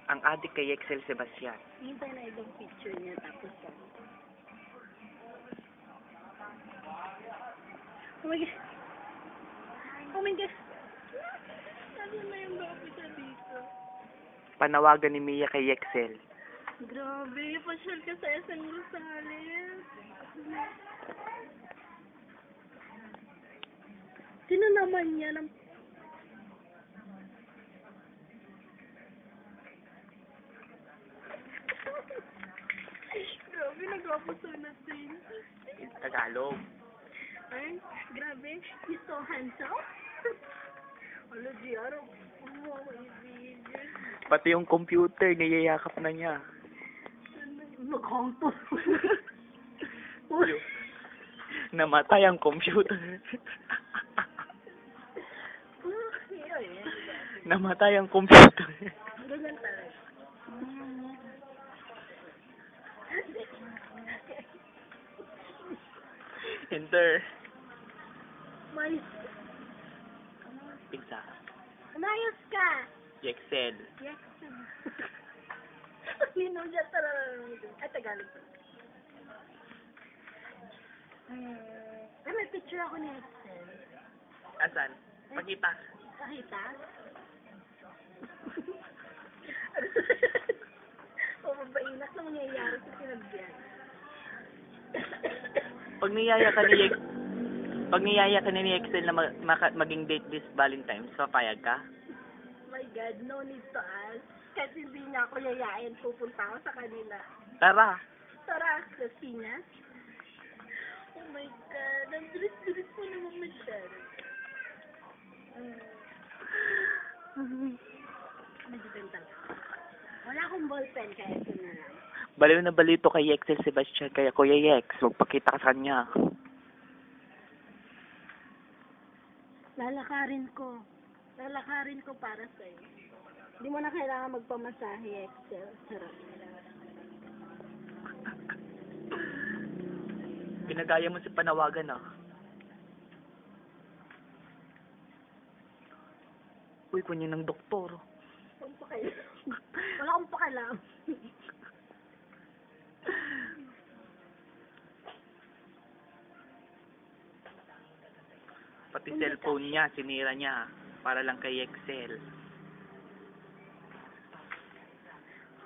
Ang adik kay Excel Sebastian. Hintay na ibang picture niya tapos Oh my God. Oh my God. Ano na yung bago siya dito? Panawagan ni Mia kay Excel. Grabe, pasyal ka sa SM Rosales. Sino naman yan? Grabe, nagwapuso na din. Tagalog. Ay, grabe. He's so handsome. Alo, Giaro. Oh, ibigin. Pati yung computer, niyayakap na niya. Naghanto. Namatay ang computer. Namatay ang computer. Ganyan talaga. Enter. May... Pizza. Umayos ka! Excel. Yes. Linaw dyan talaga. Ay, Tagalog. Ay, may picture ako ni Excel. Asan? Pagkita. Nakita? O, mabainak na mangyayari sa sinabyan. Pag niyaya ka ni Excel na maging date this Valentine's, papayag ka? My God, no need to ask. Kasi hindi niya ako yayain, pupunta ako sa kanila. Tara. Tara, Christina. Oh my God, ang bilis-bilis mo naman masyado. Nagbental. Wala akong ballpen, kaya ito na lang. Baliw na baliw to kay Excel Sebastian, kaya Kuya Yex, magpakita ka sa kanya. Lalakarin ko. Lalakarin ko para sa'yo. Hindi mo na kailangan magpamasahe, Excel. Sarap. Pinagaya mo si Panawagan, ah. Uy, kunya ng doktor. Wala akong pakialam. Pati cellphone niya, sinira niya. Para lang kay Excel.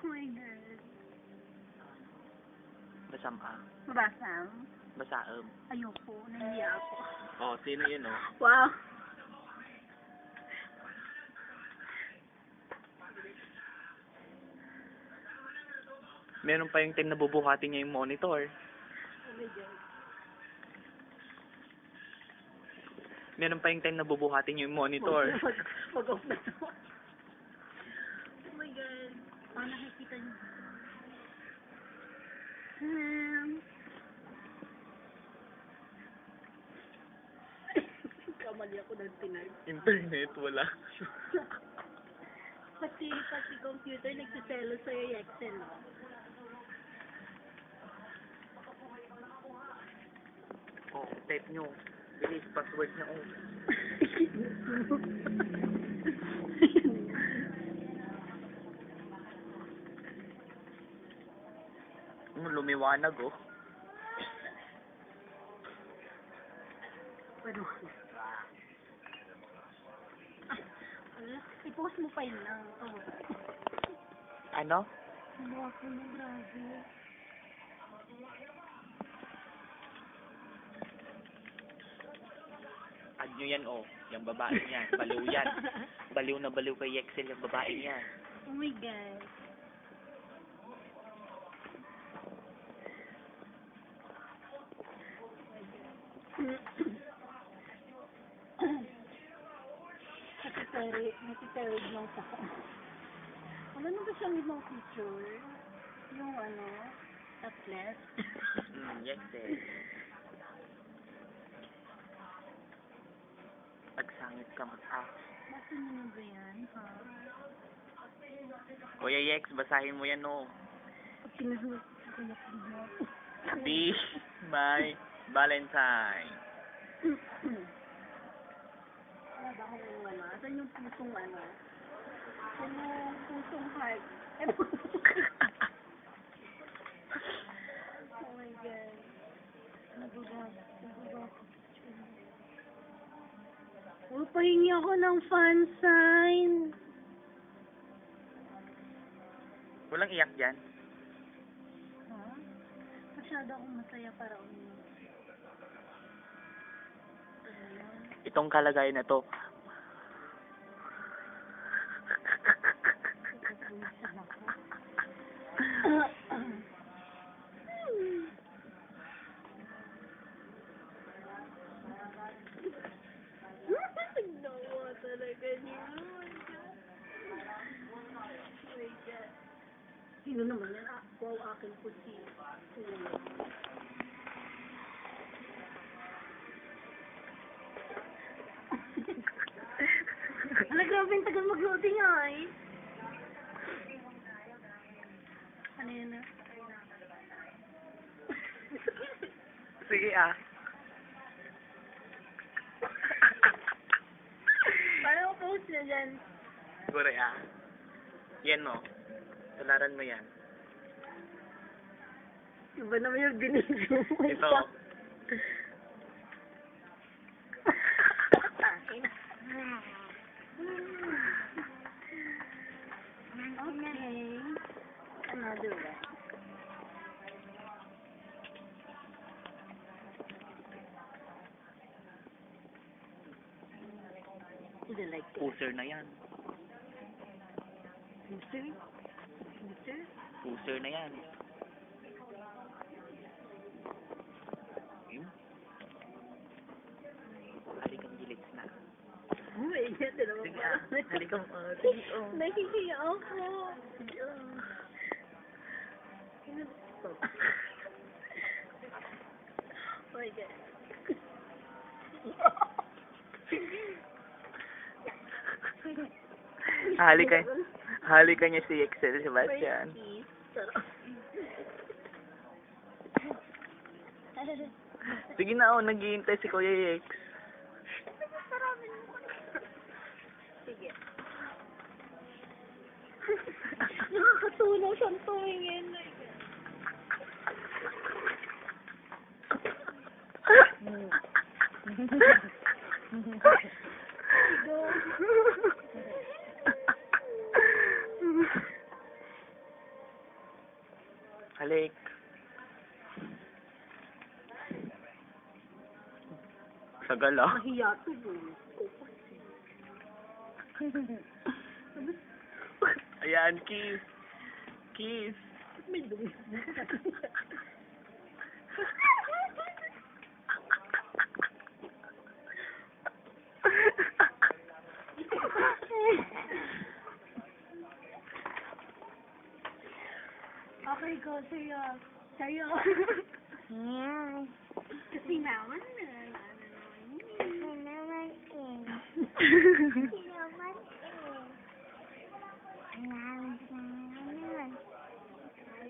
Oh my God. Basam ka. Mabasang? Basaam. Ayoko. Nahiya ako. Oh, sino yun, oh? Wow. Meron pa yung time na bubuhatin niya yung monitor. Oh my God. Meron pa yung time na bubuhatin niya yung monitor. Mag-off na to. Oh my God. Paano nakikita niyo? Kamali ako ng tinag. Internet, wala. Pati computer nagsiselo sa'yo yung Excel, no? Oh, type nyo. Bilis, password niya, oh. Lumiwanag, oh. Pero, i-post mo pa yun lang. Oh. Ano? Ano ako na, grabe. Add nyo yan, oh. Yung babae niya. Baliw yan. Baliw na baliw kay Excel yung babae niya. Oh my God. Natiterid lang sa ko. Ano na ba siyang ibang picture? Yung ano, atlet? Excel. Pagsangit ka mag-ah. Basta nyo ba yan, ha? Kuya Yex, basahin mo yan, oh. Pag pinasulat ko na mo. Be my Valentine. Wala ba akong ano? Asan yung pusong ano? Yung pusong heart? Oh my God. Nagugas. Oh, pahingi ako ng fan sign. Walang iyak dyan. Ha? Masyado akong masaya para umiyak. Itong kalagayan na to. Nawa talaga niya. Sino naman yan? Wow, akin po si Kuya. Ala, grabe yung tagal mag-loading ay. Ano yun na? Sige ah. Paano ko post na dyan? Siguro ah. Yan no. Tularan mo yan. Iba naman yung binidyo mo. Ito. Okay. Another one. Is it like this? Puser na yan. Mister? Mister? Puser na yan. Yun. Halikang gilid na. Uy, ito naman Sige pala. ah. Halikang sige oh. Nahihiya ako. Oh my God. Halikan niya si Excel Sebastian. Sige na oh, naghihintay si Kuya X. Sige. Nakakatulong siyang tumingin. Halik. Sagal ah. Mahiya to, bro. Ayan, kiss. Kiss. May dumi. Okay, go. Sa'yo. Sa'yo. Kasi naman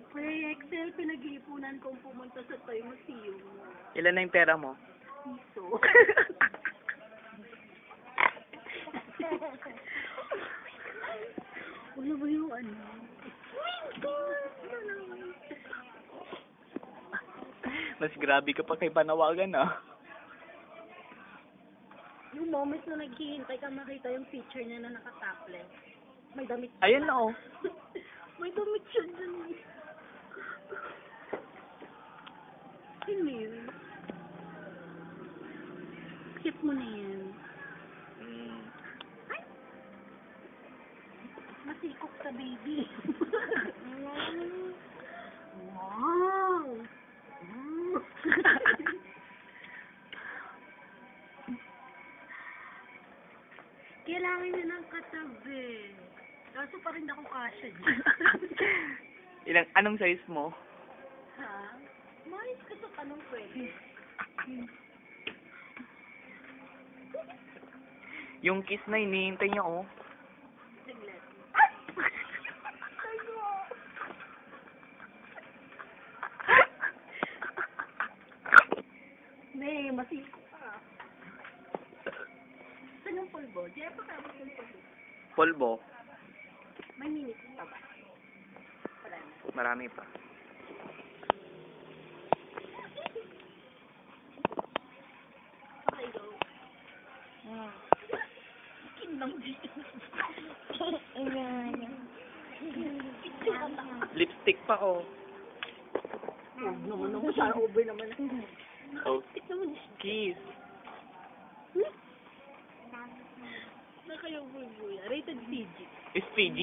Kuya Excel, pinag-iipunan kong pumunta sa Toy Museum. Ilan na yung pera mo? Piso. Wala ba yung ano? Mas grabe ka pa kay Panawagan ah. Yung moments na naghihintay ka makita yung picture niya na naka-topless. May damit siya. Ayan na oh. May damit siya dun. Hindi yun. Skip mo na yan. Mm. Ay! Masikok ka, baby. Wow! Kailangan niya ng katabi. Kaso pa rin ako kasya dyan. Anong size mo? Ha? Maayos ka sa tanong pwede. Yung kiss na hinihintay niya oh. Siglet. May masiko ka. Saan yung polvo? Diyan pa ka yung polvo? Polvo. May minutes pa ba? Marami pa. Okay, go. Kinang dito. Lipstick pa, oh. Huwag naman ako siya. Over naman. Oh, Lipstick naman. kiss. Na kayo bubuya. Rated PG. Is PG?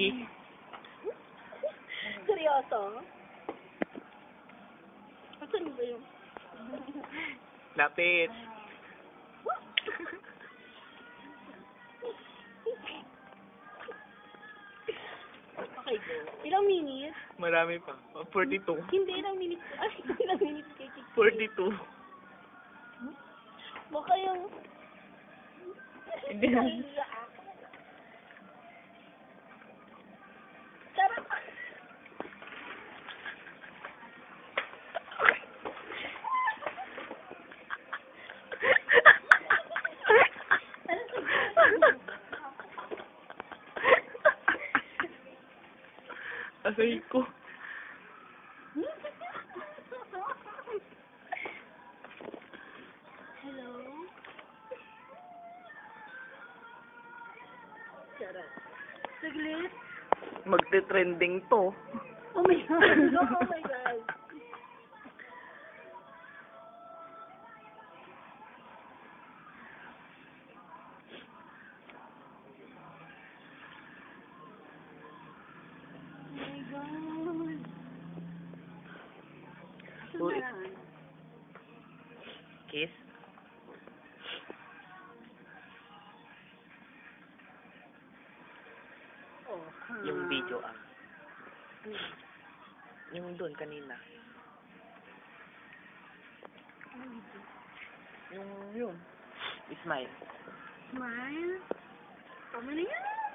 Seryoso? Asan ba yung... Lapit. Okay, go. Ilang minutes? Marami pa. Oh, 42. Hindi, ilang minutes. Ay, ilang minutes kay Kiki. 42. Baka yung... Hindi na. Sarap. Asay ko. Hello? Sarap. Saglit. Magte-trending to. Oh my God. Oh my God. Oh my God. Asan Uy. na lang? Kiss? Oh, Yung video, ah. Yung doon kanina. Yung yun. Smile. Smile. Tama na yan.